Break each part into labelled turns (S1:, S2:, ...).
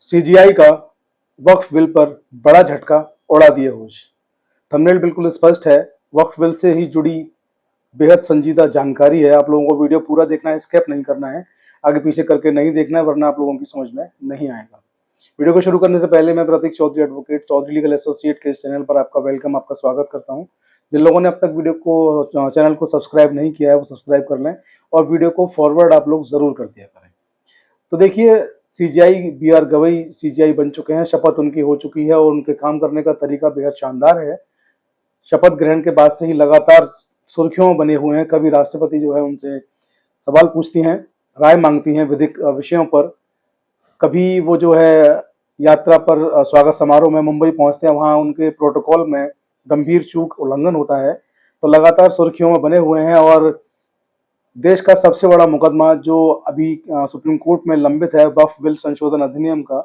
S1: CGI का वक्फ bill पर बड़ा झटका, उड़ा दिए होश। थंबनेल बिल्कुल स्पष्ट है। वक्फ बिल से ही जुड़ी बेहद संजीदा जानकारी है। आप लोगों को वीडियो पूरा देखना है, स्किप नहीं करना है, आगे पीछे करके नहीं देखना है, वरना आप लोगों की समझ में नहीं आएगा। वीडियो को शुरू करने से पहले मैं Prateek Chaudhary, advocate, Chaudhary legal associate के इस चैनल पर आपका वेलकम, आपका स्वागत करता हूं। जिन लोगों ने अब तक वीडियो को चैनल को सब्सक्राइब नहीं किया है वो सब्सक्राइब कर लें और वीडियो को फॉरवर्ड आप लोग जरूर कर दिया करें। तो देखिए, सीजीआई बी.आर. गवई सीजीआई बन चुके हैं। शपथ उनकी हो चुकी है और उनके काम करने का तरीका बेहद शानदार है। शपथ ग्रहण के बाद से ही लगातार सुर्खियों में बने हुए हैं। कभी राष्ट्रपति जो है उनसे सवाल पूछती हैं, राय मांगती हैं विधिक विषयों पर। कभी वो जो है यात्रा पर स्वागत समारोह में मुंबई पहुंचते हैं, वहां उनके प्रोटोकॉल में गंभीर चूक उल्लंघन होता है। तो लगातार सुर्खियों में बने हुए हैं और देश का सबसे बड़ा मुकदमा जो अभी सुप्रीम कोर्ट में लंबित है, वक्फ बिल संशोधन अधिनियम का,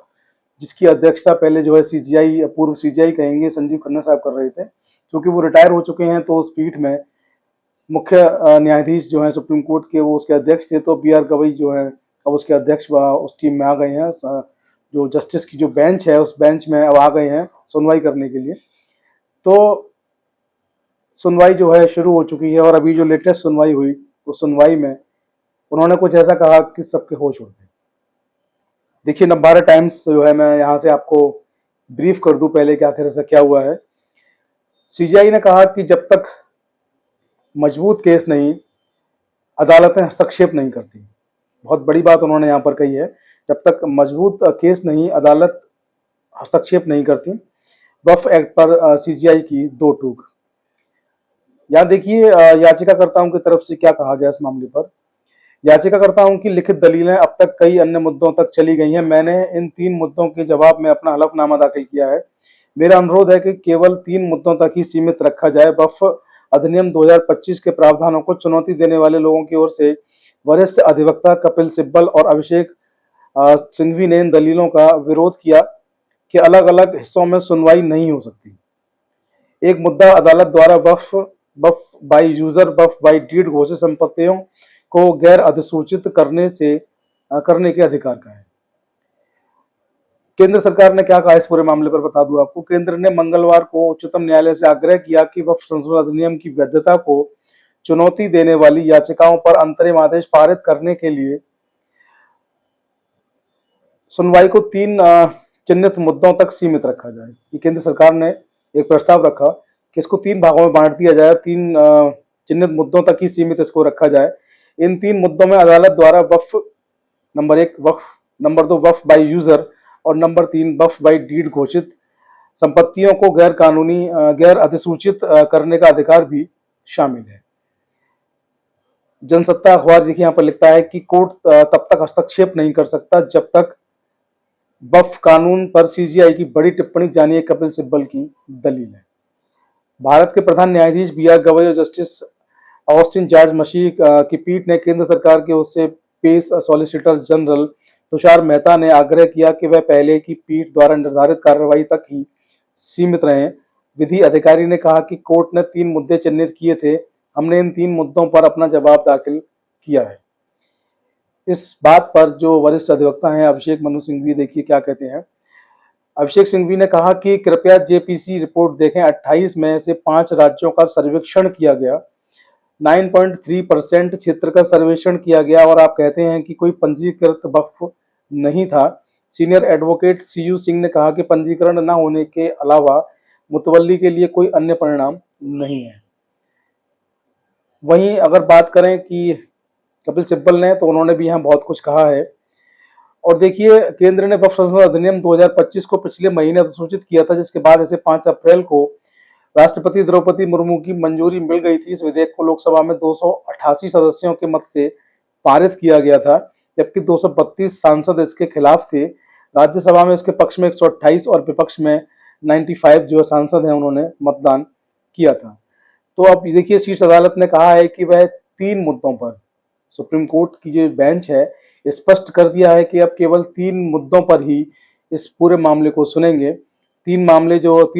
S1: जिसकी अध्यक्षता पहले जो है सीजीआई, पूर्व सीजीआई कहेंगे, संजीव खन्ना साहब कर रहे थे। क्योंकि वो रिटायर हो चुके हैं तो उस पीठ में मुख्य न्यायाधीश जो है सुप्रीम कोर्ट के, वो उसके अध्यक्ष थे। तो बी.आर. गवई जो है अब उसके अध्यक्ष उस टीम में आ गए हैं। जो जस्टिस की जो बेंच है उस बेंच में अब आ गए हैं सुनवाई करने के लिए। तो सुनवाई जो है शुरू हो चुकी है और अभी जो लेटेस्ट सुनवाई हुई उस सुनवाई में उन्होंने कुछ ऐसा कहा कि सबके होश उड़ गए। देखिए, नवभारत टाइम्स जो है, मैं यहाँ से आपको ब्रीफ कर दूं पहले कि आखिर ऐसा क्या हुआ है। सीजीआई ने कहा कि जब तक मजबूत केस नहीं, अदालतें हस्तक्षेप नहीं करती। बहुत बड़ी बात उन्होंने यहाँ पर कही है। जब तक मजबूत केस नहीं, अदालत हस्तक्षेप नहीं करती। वक्फ एक्ट पर सीजीआई की दो टूक। यहाँ देखिए, याचिकाकर्ताओं की तरफ से क्या कहा गया इस मामले पर। याचिकाकर्ताओं की लिखित दलीलें अब तक कई अन्य मुद्दों तक चली गई हैं। मैंने इन 3 मुद्दों के जवाब में अपना हलफनामा दाखिल किया है। मेरा अनुरोध है कि केवल 3 मुद्दों तक ही सीमित रखा जाए। वक्फ अधिनियम 2025 के प्रावधानों को चुनौती देने वाले लोगों की ओर से वरिष्ठ अधिवक्ता कपिल सिब्बल और अभिषेक सिंघवी ने इन दलीलों का विरोध किया कि अलग अलग हिस्सों में सुनवाई नहीं हो सकती। एक मुद्दा अदालत द्वारा waqf by user, waqf by deed घोषित संपत्तियों को गैर अधिसूचित करने के अधिकार का है। केंद्र सरकार ने क्या कहा इस पूरे मामले पर बता दूं आपको। केंद्र ने मंगलवार को उच्चतम न्यायालय से आग्रह किया कि वक्फ संशोधन अधिनियम की वैधता को चुनौती देने वाली याचिकाओं पर अंतरिम आदेश पारित करने के लिए सुनवाई को 3 चिन्हित मुद्दों तक सीमित रखा जाए। कि केंद्र सरकार ने एक प्रस्ताव रखा कि इसको 3 भागों में बांट दिया जाए, 3 चिन्हित मुद्दों तक ही सीमित इसको रखा जाए। इन 3 मुद्दों में अदालत द्वारा number 1 Waqf, number 2 Waqf by user और नंबर 3 वक्फ बाय डीड घोषित संपत्तियों को गैर कानूनी, गैर अधिसूचित करने का अधिकार भी शामिल है। जनसत्ता अखबार देखिए यहाँ पर लिखता है कि कोर्ट तब तक हस्तक्षेप नहीं कर सकता जब तक वक्फ कानून पर सीजीआई की बड़ी टिप्पणी, जानिए कपिल सिब्बल की दलील है। भारत के प्रधान न्यायाधीश बी.आर. गवई और जस्टिस ऑस्टिन जॉर्ज मशीह की पीठ ने केंद्र सरकार के ओर से पेश सॉलिसिटर जनरल तुषार मेहता ने आग्रह किया कि वह पहले की पीठ द्वारा निर्धारित कार्रवाई तक ही सीमित रहें। विधि अधिकारी ने कहा कि कोर्ट ने 3 मुद्दे चिन्हित किए थे, हमने इन 3 मुद्दों पर अपना जवाब दाखिल किया है। इस बात पर जो वरिष्ठ अधिवक्ता हैं अभिषेक मनु सिंघवी, देखिए क्या कहते हैं। अभिषेक सिंघवी ने कहा कि कृपया जेपीसी रिपोर्ट देखें। 28 में से 5 राज्यों का सर्वेक्षण किया गया, 9.3% क्षेत्र का सर्वेक्षण किया गया और आप कहते हैं कि कोई पंजीकृत वक्फ नहीं था। सीनियर एडवोकेट सीयू सिंह ने कहा कि पंजीकरण न होने के अलावा मुतवल्ली के लिए कोई अन्य परिणाम नहीं है। वहीं अगर बात करें कि कपिल सिब्बल ने, तो उन्होंने भी यहाँ बहुत कुछ कहा है। और देखिए, केंद्र ने वक्फ संशोधन अधिनियम 2025 को पिछले महीने अधिसूचित किया था, जिसके बाद इसे 5 अप्रैल को राष्ट्रपति द्रौपदी मुर्मू की मंजूरी मिल गई थी। इस विधेयक को लोकसभा में 288 सदस्यों के मत से पारित किया गया था, जबकि 232 सांसद इसके खिलाफ थे। राज्यसभा में इसके पक्ष में 128 और विपक्ष में 95 जो सांसद हैं उन्होंने मतदान किया था। तो अब देखिए, शीर्ष अदालत ने कहा है कि वह 3 मुद्दों पर, सुप्रीम कोर्ट की जो बेंच है, स्पष्ट कर दिया है कि अब केवल 3 मुद्दों पर ही इस पूरे मामले को सुनेंगे। 3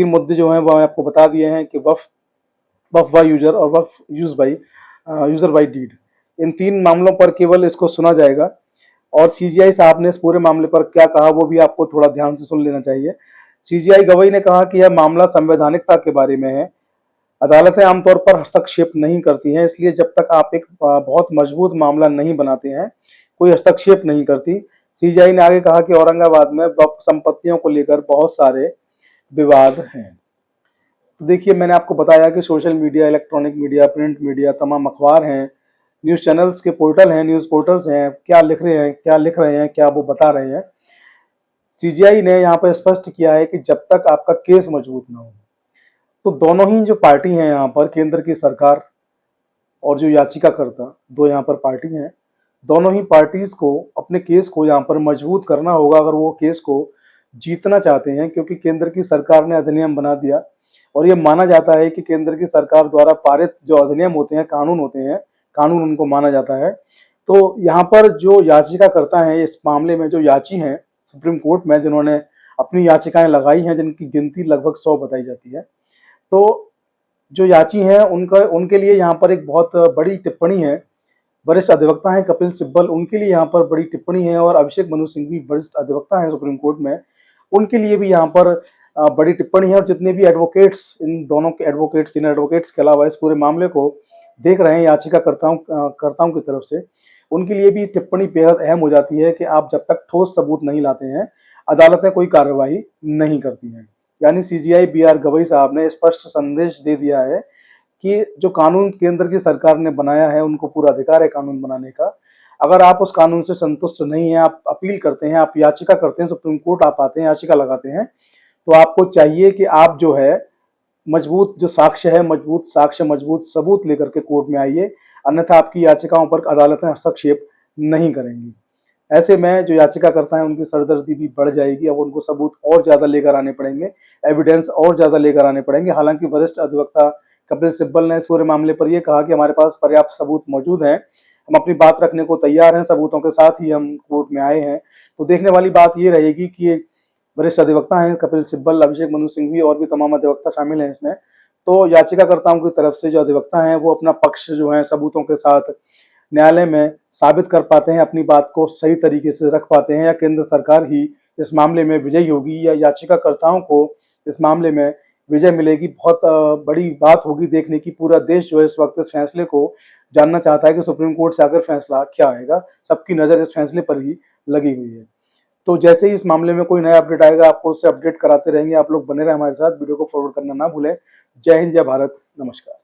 S1: मुद्दे जो हैं वो आपको बता दिए हैं कि वक्फ बाय यूजर और वक्फ यूजर बाय डीड। इन 3 मामलों पर केवल इसको सुना जाएगा। और सीजीआई साहब ने इस पूरे मामले पर क्या कहा वो भी आपको थोड़ा ध्यान से सुन लेना चाहिए। सीजीआई गवई ने कहा कि यह मामला संवैधानिकता के बारे में है। अदालतें आमतौर पर हस्तक्षेप नहीं करती हैं, इसलिए जब तक आप एक बहुत मजबूत मामला नहीं बनाते हैं, कोई हस्तक्षेप नहीं करती। सीजीआई ने आगे कहा कि औरंगाबाद में वक्फ संपत्तियों को लेकर बहुत सारे विवाद हैं। तो देखिए, मैंने आपको बताया कि social media, electronic media, print media, तमाम अखबार हैं, न्यूज़ चैनल्स के पोर्टल हैं, न्यूज़ पोर्टल्स हैं, क्या लिख रहे हैं, क्या वो बता रहे हैं। सीजीआई ने यहाँ पर स्पष्ट किया है कि जब तक आपका केस मजबूत ना हो, तो दोनों ही जो पार्टी हैं यहाँ पर, केंद्र की सरकार और जो याचिकाकर्ता, दो यहाँ पर पार्टी हैं, दोनों ही पार्टीज को अपने केस को यहाँ पर मजबूत करना होगा अगर वो केस को जीतना चाहते हैं, क्योंकि केंद्र की सरकार ने अधिनियम बना दिया और ये माना जाता है कि केंद्र की सरकार द्वारा पारित जो अधिनियम होते हैं, कानून होते हैं, कानून उनको माना जाता है। तो यहाँ पर जो याचिकाकर्ता हैं इस मामले में, जो याची हैं सुप्रीम कोर्ट में, जिन्होंने अपनी याचिकाएं लगाई हैं, जिनकी गिनती लगभग 100 बताई जाती है, तो जो याची हैं उनके लिए यहाँ पर एक बहुत बड़ी टिप्पणी है। वरिष्ठ अधिवक्ता हैं कपिल सिब्बल, उनके लिए यहाँ पर बड़ी टिप्पणी है, और अभिषेक मनु सिंह भी वरिष्ठ अधिवक्ता हैं सुप्रीम कोर्ट में, उनके लिए भी यहाँ पर बड़ी टिप्पणी है। और जितने भी एडवोकेट्स, इन दोनों के एडवोकेट्स, तीन एडवोकेट्स के अलावा इस पूरे मामले को देख रहे हैं याचिकाकर्ताओं की तरफ से, उनके लिए भी टिप्पणी बेहद अहम हो जाती है कि आप जब तक ठोस सबूत नहीं लाते हैं, अदालतें कोई कार्रवाई नहीं करती हैं। यानी सीजीआई बी.आर. गवई साहब ने स्पष्ट संदेश दे दिया है कि जो कानून केंद्र की सरकार ने बनाया है, उनको पूरा अधिकार है कानून बनाने का। अगर आप उस कानून से संतुष्ट नहीं हैं, आप अपील करते हैं, आप याचिका करते हैं, सुप्रीम कोर्ट आप आते हैं, याचिका लगाते हैं, तो आपको चाहिए कि आप जो है मजबूत जो साक्ष्य है, मजबूत सबूत लेकर के कोर्ट में आइए, अन्यथा आपकी याचिकाओं पर अदालतें हस्तक्षेप नहीं करेंगी। ऐसे में जो याचिकाकर्ता हैं उनकी सरदर्दी भी बढ़ जाएगी। अब उनको सबूत और ज़्यादा लेकर आने पड़ेंगे, एविडेंस और ज़्यादा लेकर आने पड़ेंगे। हालांकि वरिष्ठ अधिवक्ता कपिल सिब्बल ने इस पूरे मामले पर यह कहा कि हमारे पास पर्याप्त सबूत मौजूद हैं, हम अपनी बात रखने को तैयार हैं, सबूतों के साथ ही हम कोर्ट में आए हैं। तो देखने वाली बात ये रहेगी कि वरिष्ठ अधिवक्ता हैं कपिल सिब्बल, अभिषेक मनु सिंघवी और भी तमाम अधिवक्ता शामिल हैं इसमें। तो याचिकाकर्ताओं की तरफ से जो अधिवक्ता हैं वो अपना पक्ष जो है सबूतों के साथ न्यायालय में साबित कर पाते हैं, अपनी बात को सही तरीके से रख पाते हैं, या केंद्र सरकार ही इस मामले में विजयी होगी, या याचिकाकर्ताओं को इस मामले में विजय मिलेगी। बहुत बड़ी बात होगी देखने की। पूरा देश जो है इस वक्त इस फैसले को जानना चाहता है कि सुप्रीम कोर्ट से आकर फैसला क्या आएगा। सबकी नज़र इस फैसले पर ही लगी हुई है। तो जैसे ही इस मामले में कोई नया अपडेट आएगा, आपको उससे अपडेट कराते रहेंगे। आप लोग बने रहें हमारे साथ, वीडियो को फॉरवर्ड करना ना भूलें। जय हिंद, जय भारत, नमस्कार।